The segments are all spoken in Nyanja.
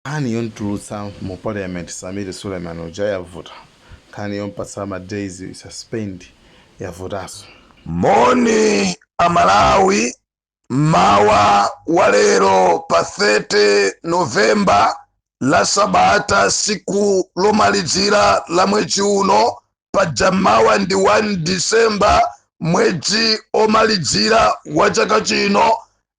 Kani yontulutsa mu parliament Samir Suleiman uja yavuta kani yompatsa ma days suspend yavutaso. Moni Amalawi mawa walero pa 30 Novemba la Sabata siku lomalizira la mwezi uno pajamawa ndi 1 Disemba mwezi omalizira wa chaka chino.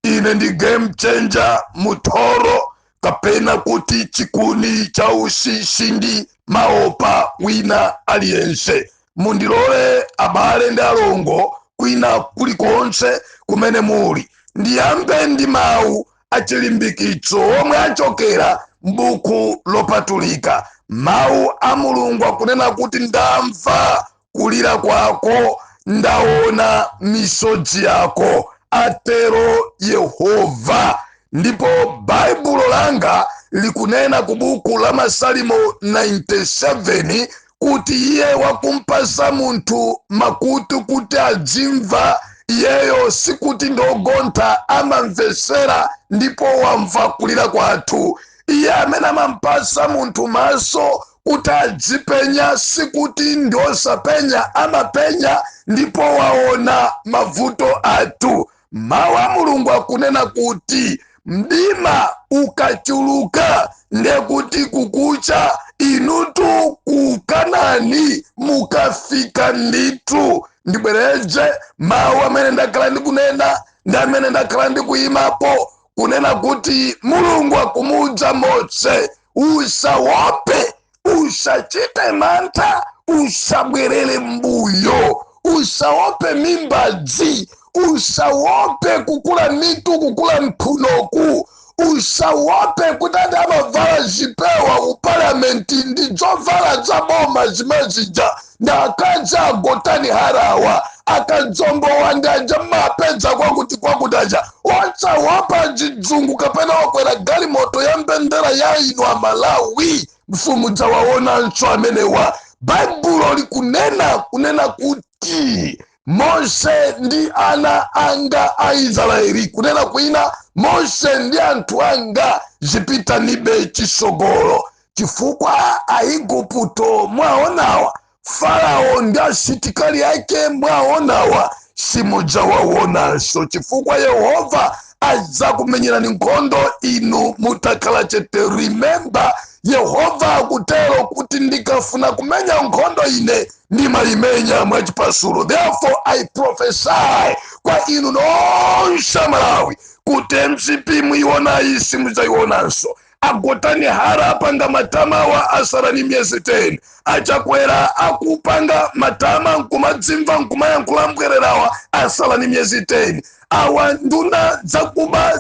Ine ndi game changer Mutoro kapena kuti chikuni cha ushindi maopa wina aliyense. Mundilole abale ndi alongo kwina kulikonse kumene muli ndiyambe ndi mawu achilimbikitso omwe achokera m'buku lopatulika. Mawu a Mulungu akunena kuti ndamva kulira kwako, ndaona misozi yako, atero Yehova. Ndipo baibulo langa likunena ku buku la Masalimo 97 kuti iye wakumpasa munthu makutu kuti adzimva, iyeyo sikuti ndogontha amamvesera ndipo wamva kulira kwathu. Iye amene amampasa munthu maso kuti adzipenya sikuti ndiosapenya amapenya ndipo waona mavuto athu. Mawu a Mulungu akunena kuti mdima ukachuluka ndekuti kukucha, inutu ku Kanaani mukafika nditu. Ndibwereje mawu amene ndakhala ndikunena ndi amene ndakhala ndikuyimapo kunena kuti Mulungu akumudza Mose, usawope, usachite mantha, usabwerere mbuyo, usawope mimbadzi, usawope kukula mitu, kukula mphunoku, usawope kuti ati amavala zipewa ku palamenti ndi zovala za boma zimazija na akazi agotani harawa akadzombowa ndi aja mapedza kwakuti kwakutaja. Osawopa zidzungu kapena wakwera galimoto ya mbendera ya inu Amalawi mfumu dzawaonanso amenewa. Baibulo likunena kuti Mose ndi ana anga a Israeli, kunena kwina Mose ndi anthu anga zipitanibe chisogolo chifukwa Aigupto mwaonawa, Farao ndi asitikali ake mwaonawa, simudzawaonanso chifukwa Yehova adza kumenyerani nkhondo inu mutakhala chete. Remember, Yehova akutero kuti ndikafuna kumenya nkhondo ine ndimayimenya mwachipasulo. Therefore I prophesy kwa inu nonse Malawi kuti MCP muiwonayi simudzayionanso. Agotani hara apanga matama wa asarani myezi 10 achakwera akupanga matama nkumadzimva nkumayankhula mbwererawa asalani myezi 10. Awa nduna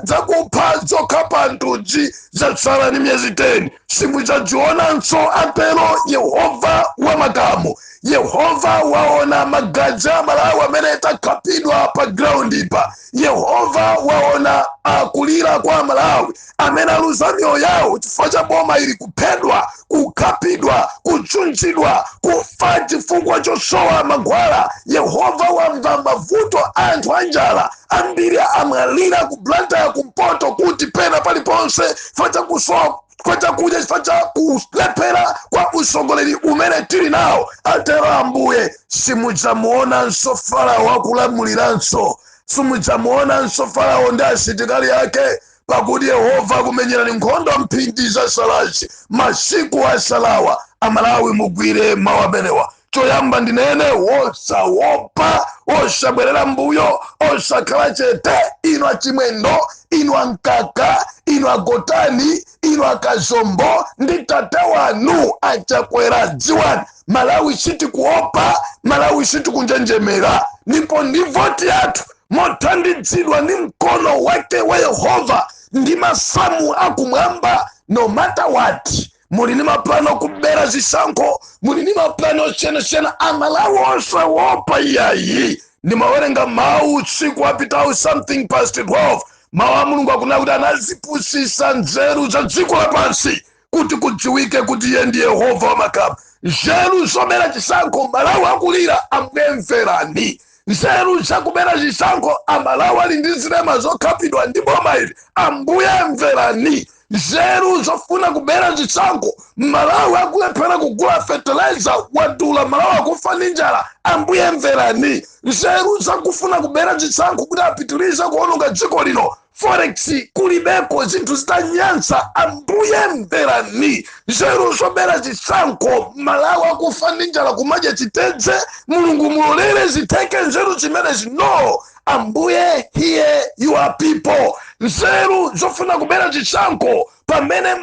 zakupha zokha pantudzi zasalani myezi 10 simudzadzionanso, atero Yehova wa makamu. Yehova waona magazi a Malawi amene takhapidwa pa ground ipa. Yehova waona kulira kwa Malawi amene aluza miyoyo yawo chifukwa cha boma ili kuphedwa, kukhapidwa, kuchunchidwa, kufa chifukwa chosowa magwala. Yehova wamva mavuto anthu anjala ambiri amwalira ku Blantyre kumpoto kuti pena paliponse facha kusowa kwa chakudya chifukwa cha kulephera kwa usogoleri umene tili nawo. Atero Ambuye simudzamuonanso Farao akulamuliranso, simudzamuonanso Farao ndi asitikali ake, pakuti Yehova akumenyerani nkhondo mphindi za salazi masiku asalawa. Amalawi mugwire mawu amenewa. Choyamba ndinene wosawopa, osabwerera mbuyo, osakhala chete, inu achimwendo, inu ankaka, inu agotani, inu akazombo ndi tate wanu achakwera. Dziwani Malawi siti kuopa, Malawi siti kunjenjemera, ndipo ndi voti yathu mothandizidwa ndi mkono wake wa Yehova ndi masamu akumwamba. No matter what, muli ni maplano kubera zisankho, muli ni maplano osiyanasiyana. Amalawi osawopa iyayi. Ndimawerenga mawu usiku apitawo something past 12. Mawu a Mulungu akunena kuti anazipusisa nzeru za dziko lapansi kuti kudziwike kuti iye ndi Yehova wa makamu. Nzeru zobera chisankho Malawi akulira, amwemverani. Nzeru zakubera zisankho Amalawi ali ndi zilema zokhapidwa ndi boma ili, Ambuye mverani. nzeru zofuna kubera zitsango. Malawi akulephera kugula fertilizer wadula, Malawi akufa ndi njala. Ambuye mverani. Nzeru zakufuna kubera zitsango kuti apitirize kuononga dziko lino. Forex kulibeko zinthu zitanyansa. Ambuye mverani. Nzeru zobera zitsango, Malawi akufa ndi njala kumadya chitedze. Mulungu mulolere ziteke nzeru zimenezi. No. Ambuye, hear your people. Nzeru zofuna kubera zitsango pamene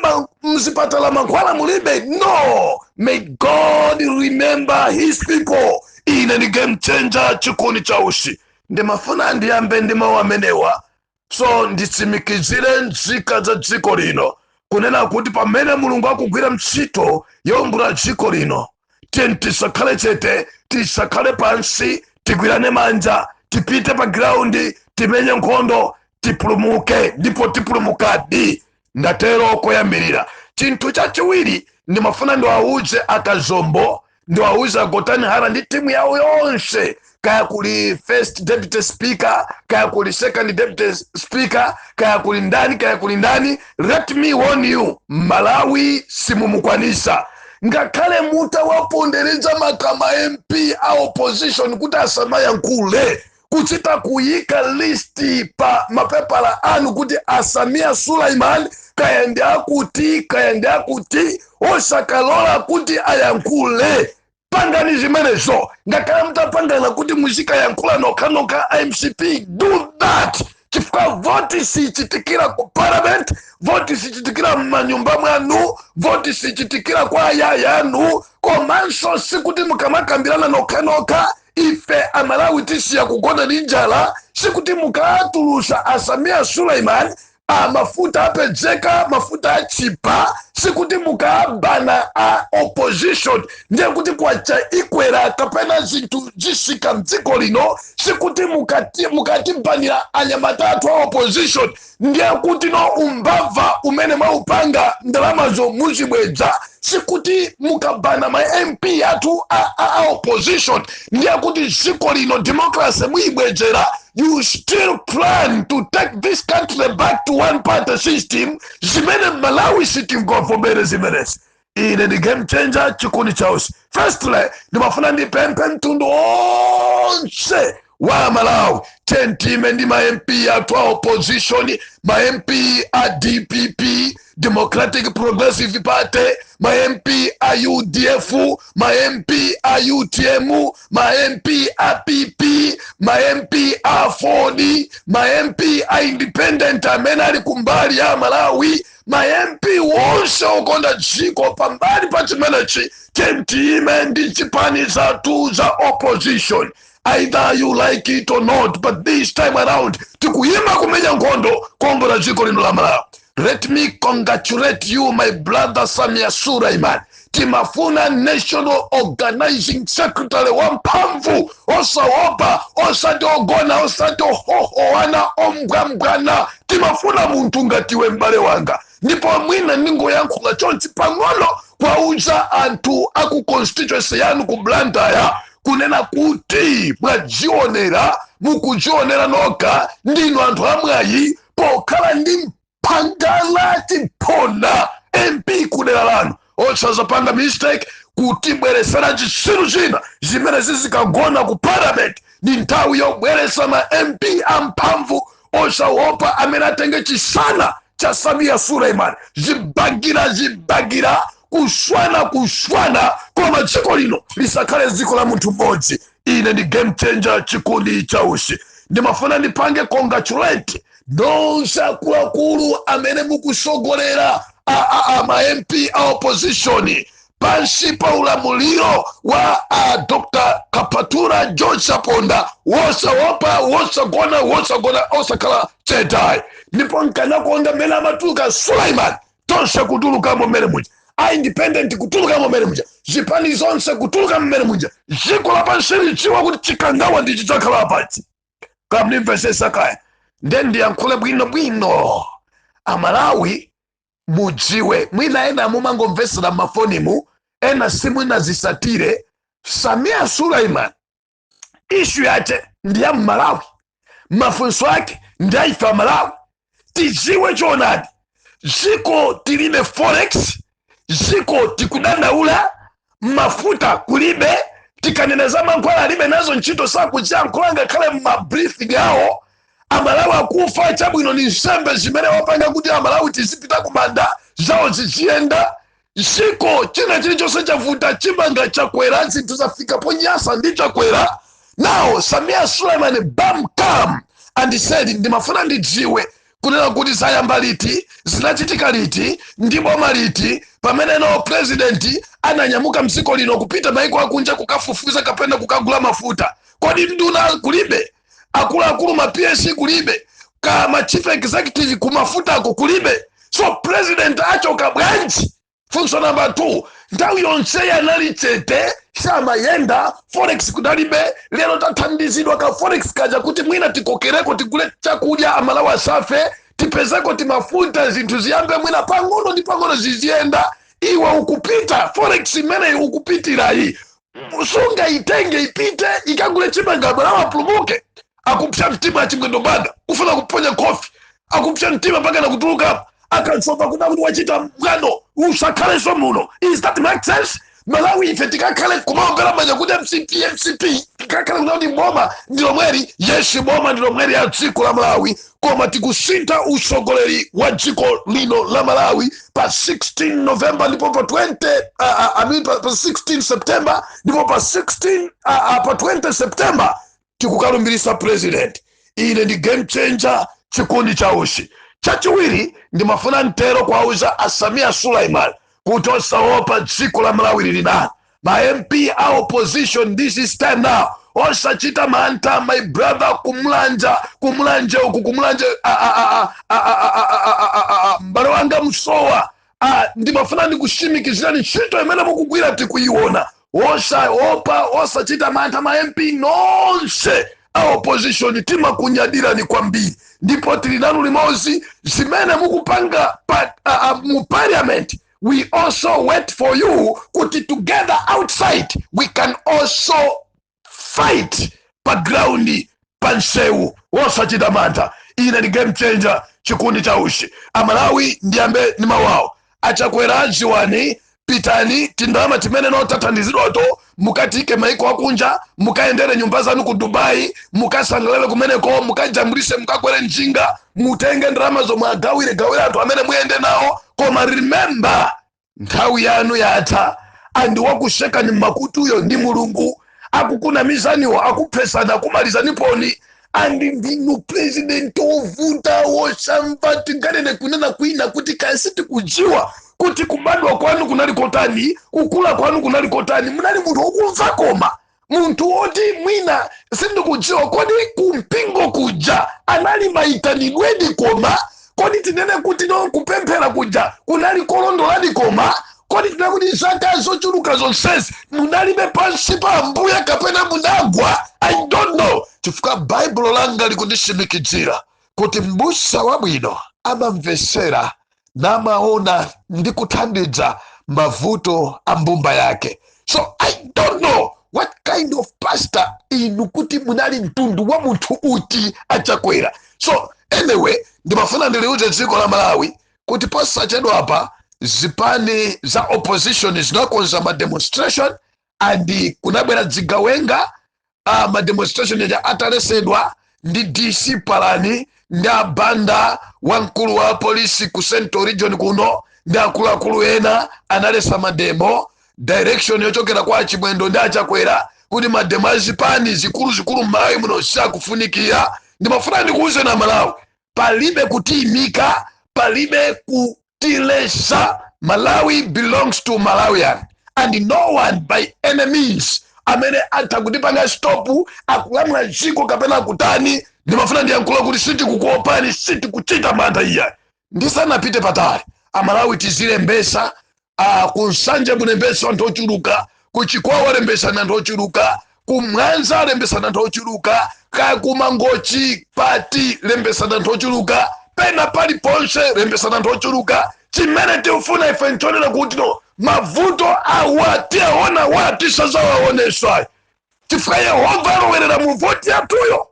mzipatala mankhwala mulibe. No. May God remember his people. Ine ndi game changer chikuni cha ushi. Ndimafuna ndiyambe ndi mawu amenewa so nditsimikizire nzika za dziko lino kunena kuti pamene Mulungu akugwira ntchito yombula dziko lino, tisakhale chete, tisakhale pansi, tigwirane manja, tipite pa ground, timenye nkhondo, tipulumuke, ndipo tipulumukadi. Ndatero koyambirira. Chinthu chachiwiri ndimafuna ndiwauze akazombo, ndiwauze Gotani Hara ndi timu yawo yonse, kaya kuli first deputy speaker, kaya kuli second deputy speaker, kaya kuli ndani. Let me warn you, Malawi simumukwanisa. Ngakhale mutawapondereza makama MP a opposition kuti asamayankhule, kuchita kuyika listi pa mapepala anu kuti Samia Suleiman kaya ndi akuti osakalola kuti ayankhule. Pangani zimenezo. Ngakhale mutapangana kuti muzikayankhula nokha MCP, do that. Chifukwa voti sichitikira ku parliament, voti sichitikira m'manyumba mwanu, voti sichitikira kwa ayaya anu, komanso sikuti mukamakambirana nokha. Ife Amalawi tisiya kugona ndi njala, sikuti mukatulusa Samia Suleiman mafuta apedzeka, mafuta achipa, sikuti mukabana opposition, ndiye kuti kwacha ikwera kapena zinthu zisika mdziko lino, sikuti mukatibanira anyamatatu a opposition, ndiye kuti no umbava umene mwaupanga ndalamazo muzibwedza, sikuti mukabana ma MP atu a opposition, ndiye kuti dziko lino democracy muibwedzera. You still plan to take this country back to one party system. Zimene Malawi sitting government zimenes. Ine ndi game changer chikuni chausi. Firstly, ndimafuna ndipemphe mtundu onse wa Malawi. Tentime ndi ma MP atu a opposition, ma MP a DPP, Democratic Progressive Party, ma MP a UDF, ma MP a UTM, ma MP a PP, ma MP a 4D, ma MP a Independent amene ali kumbali ya Malawi, ma MP wonse okonda dziko pambali pa chimenechi, tentime ndi chipani zatu za opposition. Either you like it or not, but this time around, tikuyima kumenya nkhondo kuombola dziko lino la Malawi. Let me congratulate you, my brother Samia Suleiman. Timafuna National Organizing Secretary wamphamvu, osaopa, osati ogona, osati ohohoana, omgwamgwana. Timafuna muntu ngatiwe mbale wanga. Ndipo mwina ningo yankhula chonchi pang'ono kwauza anthu aku constituency yanu ku Blantyre kunena kuti mukujionera nokha ndinu anthu amwayi pokhala ndi mpangala tipona MP kudera lanu. Osazapanga mistake kuti bweresera chisiru china zimene zizikagona ku parliament. Ndi nthawi yobweresa ma MP amphamvu osaopa amene atenge chisana cha Samia Suleiman. Zibagira kuswana koma dziko lino lisakhale dziko la munthu mmodzi. Ine ndi game changer chikundi chausi. Ndimafuna ndipange congratulate nonse akuluakulu amene mukusogolera ma MP a opposition pansi pa ulamuliro wa Dr. Kapatura George Chaponda. Wosaopa, wosagona, osakhala chete. Ndipo nkanakonda mene amatuluka Suleiman tonse kutuluka mmene muja. Independent kutuluka mmene muja. Zipani zonse kutuluka mmene muja. Dziko lapansi lidziwa kuti chikangawa ndi chidzakhala pati. Kamnimvesesa kaya. Then ndiyankhule bwino. Amalawi mudziwe, mwina ena mumangomvesera mafonimu, ena simwina zisatire. Samia Suleiman issue yake ndi ya Malawi, mafunso yake ndi ya ife Malawi. Tidziwe choonadi, ziko tilibe forex, ziko tikudandaula mafuta kulibe, tikaneneza mankwala alibe nazo nchito saa kuchia nkulanga kale mabrief gao amalawi akufa chabwino ni nsembe zimene wapanga kuti amalawi tizipita kumanda zawo zichienda. Ziko china chilichonse chavuta chimanga chakwera zinthu zafikapo nyasa ndi chakwera. Now Samia Suleiman bam come and said ndimafuna ndidziwe kunena kuti zayamba liti, zinachitika liti, ndi boma liti pamene no president ananyamuka mdziko lino kupita maiko akunja kukafufuza kapena kukagula mafuta. Kodi nduna kulibe, akuluakulu ma PSC kulibe, kama chief executive kumafuta ako kulibe. So president achoka bwanji? Funso number 2, nthawi yonse yanali chete samayenda forex kudalibe, lero tathandizidwa ka forex kaja kuti mwina tikokereko tigule chakudya amalawi asafe, tipezeko timafuta zinthu ziyambe mwina pang'ono ndi pang'ono ziziyenda. Iwe ukupita forex imene ukupitirayi usunga itenge ipite ikagule chimanga amalawi apulumuke. Akupsha mtima chimwendo banda ufuna kuponya kofi, akupsha mtima mpaka na kutuluka akasopa kuda kuti wachita mgano usakhaleso muno. Is that make sense? Malawi ife tikakhale kumaombera manja kuti MCP tikakhale kuti boma ndilo mweri, yes boma ndilo mweri ya dziko la Malawi, koma tikusinta usogoleri wa dziko lino la Malawi pa 16 November ndipo pa 16 September ndipo pa 20 September tikukalumbirisa president. Ine ndi game changer chikundi cha ushi. Chachiwiri ndimafuna ntero kwauza Samia Suleiman kuti osaopa dziko la Malawi lilina. Ma MP a opposition this is time now. Osachita manta my brother kumulanja uku kumulanja mbalo wanga msowa. Ndimafuna ndikushimikizira ntchito imene mukugwira tikuiona. Osaopa, osachita manta ma MP nonse a opposition tima kunyadira ni kwambiri. Ndipo tilinanu limodzi zimene mukupanga mu parliament. We also wait for you kuti together outside we can also fight pa ground pansewu. Osachita mantha. Ine ni game changer chikundi cha ushi. Amalawi ndiyambe ni mawawo. Achakwera ajiwani pitani tindama timene no tathandizidwato mukatike maiko akunja, mukaendere nyumba zanu ku Dubai, mukasangalale kumeneko, mukajambulise, mukakwere njinga, mutenge ndrama zomwe agawire atu amene muyende nawo. Koma remember nthawi yanu yatha, andi wakusheka ni makutuyo ndi Mulungu, akukunamizaniwo, akupesana, kumalizaniponi. Andi ndinu president ovuta wosamva tinganene kunena kwina kuti kasiti kujiwa kuti kubadwa kwanu kunali kotani, kukula kwanu kunali kotani, munali munthu wokumva koma munthu woti mwina sindikudziwa kodi kumpingo kuja anali maitanidweni koma, kodi tinene kuti no kupemphera kuja kunali kolondolani koma, kodi tinene kuti zaka zochuluka zonsezi munalibe pansi pa Ambuye kapena munagwa. I don't know. Chifukwa Bible langa likundishimikizira kuti m'busa wabwino amamvesera namaona ndi kuthandiza mavuto a mbumba yake. So I don't know what kind of pastor inu kuti munali mtundu wa munthu uti achakwera. So anyway, ndimafuna ndiliuze dziko la Malawi kuti posachedwa apa zipani za opposition zinakonza ma demonstration and kunabwera zigawenga ma demonstration ya atalesedwa ndi DC Palani ndi abanda wankulu wa polisi ku Central Region kuno ndi akuluakulu ena analesa mademo direction yochokera kwa Chimwendo ndi achakwera kuti mademo azipani zikulu Malawi muno sakufunikira. Ndimafuna ndikuuze na Malawi palibe kutimika, palibe kutilesa. Malawi belongs to Malawian and no one by any means amene atakutipanga stopu akulamula dziko kapena kutani. Ndimafuna ndiyankhula kuti siti kukuopani, siti kuchita mantha iya. Ndisanapite patali Amalawi tizilembesa, kunsanje kulembesa anthu ochuluka, kuchikwawa lembesa anthu ochuluka, kumwanza lembesa anthu ochuluka, kumangochi pati lembesa anthu ochuluka, pena pali ponse lembesa anthu ochuluka. Chimene tiufuna ife nchonera kuti no mavuto awati aona wati sazawaoneswa. Chifukwa Yehova alowerera mu voti yatuyo.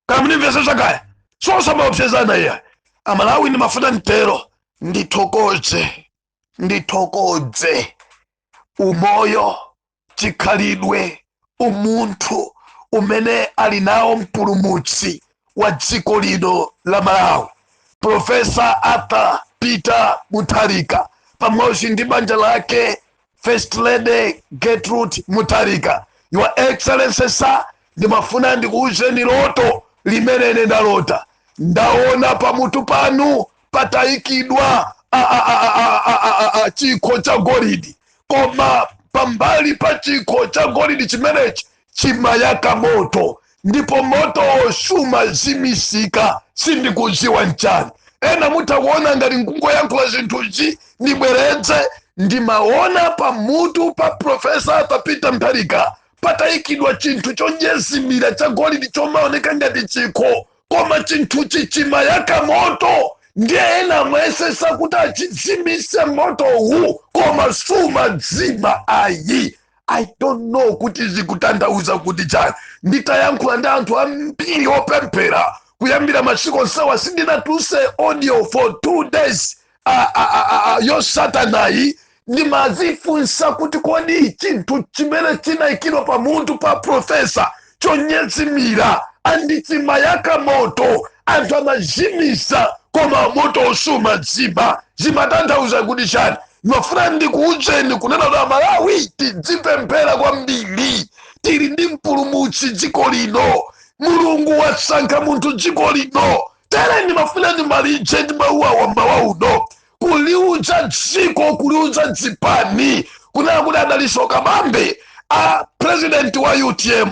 Kamunimvesa zakaya. So sama obsezana iya. Amalawi ndimafuna ntero ndithokoze umoyo, chikhalidwe, umunthu umene ali nawo mpulumutsi wa dziko lino la Malawi, Profesa Arthur Peter Mutharika pamodzi ndi banja lake First Lady Gertrude Mutharika. Your Excellency sir, ndimafuna ndikuwuzeni loto limene ndalota. Ndaona pamutu panu patayikidwa chikho cha golidi, koma pambali pa chikho cha golidi chimenechi chimayaka moto, ndipo moto sumazimisika, sindikudziwa nchani. Ena mutakuona ngati nkungoyankhula zinthuzi ndibweretse, ndimaona pamutu pa Profesa Arthur Peter Mutharika patayikidwa chinthu chonyezimira cha golidi chomaoneka ngati chikho, koma chinthuchi chimayaka moto. Ndiye ena mwesesa kuti achizimise moto uwu, koma sumadzima ayi. I don't know kuti zikutanthauza kuti chani. Nditayankhula ndi anthu ambiri opemphera kuyambira masiku onsewa, sindinatulutse audio for 2 days yosatanayi. Ndimazifunsa kuti kodi chinthu chimene chinayikidwa pamutu pa profesa chonyezimira andi chimayaka moto, anthu amazimisa koma moto sumadzima, zimatanthauza kuti chani? Ndimafuna ndikuwuzeni kunena kuti Amalawi tidzipemphera kwambiri, tili ndi mpulumutsi dziko lino, Mulungu wasankha munthu dziko lino. Tere ndimafuna ndimalize ndi mawu awa mmawa uno, kuliuza dziko, kuliuza dzipani, kunena kuti adaliso kabambe president wa UTM,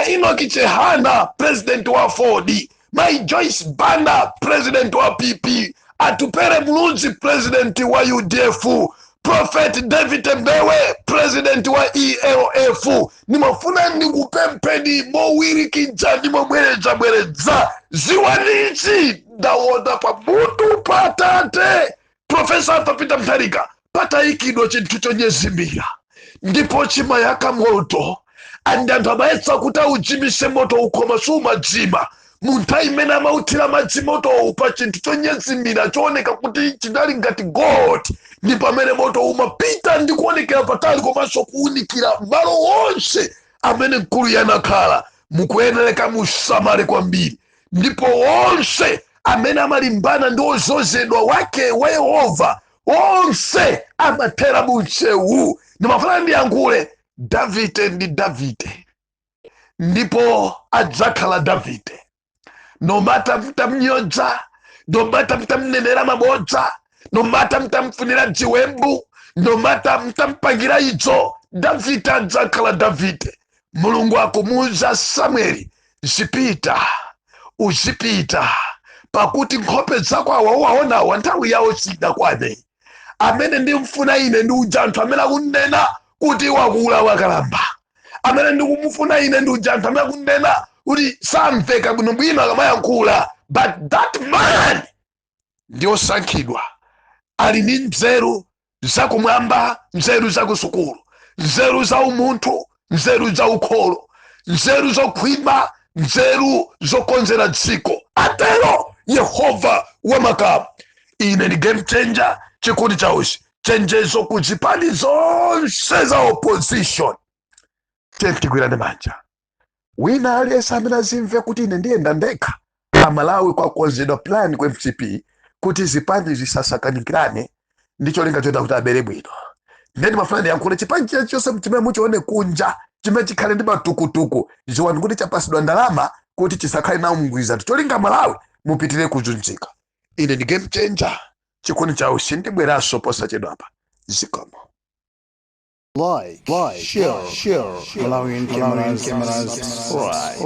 Enoch Chehana president wa Ford, Mai Joyce Banda president wa PP, Atupere Mulunzi president wa UDF, Prophet David Mbewe president wa ELF. Nimafuna ndikupempheni mowirikiza ndimobwereza ziwanichi ndaona pamutu patate Profesa Arthur Peter Mutharika patayikidwa chinthu chonyezimira, ndipo chimayaka moto, andi anthu amayesa kuti auzimise moto ukoma sumadzima. Munthu imene amauthira madzi moto pa chinthu chonyezimira chooneka kuti chinali ngati gold, ndi pamene moto umapita ndi kuonekera patali, komanso kuwunikira malo wonse amene mkulu yanakhala. Mukuyenereka musamale kwambiri, ndipo wonse amene amalimbana ndi ozozedwa wake wa Yehova onse amathera munsewu. Ndimafuna ndiyankhule Davide ndi Davide, ndipo adzakhala Davide. Nomata mtamnyoza, nomata mtamnenera mabodza, nomata mtamfunira chiwembu, nomata mtampangira idzo, Davide adzakhala Davide. Mulungu akumuwuza Samueli, uzipita, pakuti nkhope zako awaonawa nthawi yawo sidakwane. Amene ndimfuna ine ndi uja anthu amene akunena kuti wakula wakalamba. Amene ndikumufuna ine ndi uja anthu amene akunena kuti samveka bwinobwino akamayankhula. But that man ndi osankhidwa, ali ndi nzeru zakumwamba, nzeru zakusukulu, nzeru za umunthu, nzeru za ukholo, nzeru zokhwima, nzeru zokonzera dziko. Atero Yehova wamakamu. Ine ndi game changer, chikundi chausi, chenjezo kuzipani zonse za opposition. Tigwirane manja. Wina aliyense amene azimve kuti ine ndiyenda ndekha, Amalawi kwakonzedwa plan kwa MCP kuti zipani zisasakanikirane, ndicho linga choda kuti abere bwino. Ndeni mafuna ndiyankhule chipani chonse chimene muchione kunja, chimene chikhale ndi matukutuku, ziwani kuti chapasidwa ndalama kuti chisakhale nawo mgwirizano. Cholinga Malawi mupitire kuzunzika. Ine ndi game changer, chikundi chausi, ndibweranso posachedwa apa. Zikomo. Like, share, Malawian cameras, right.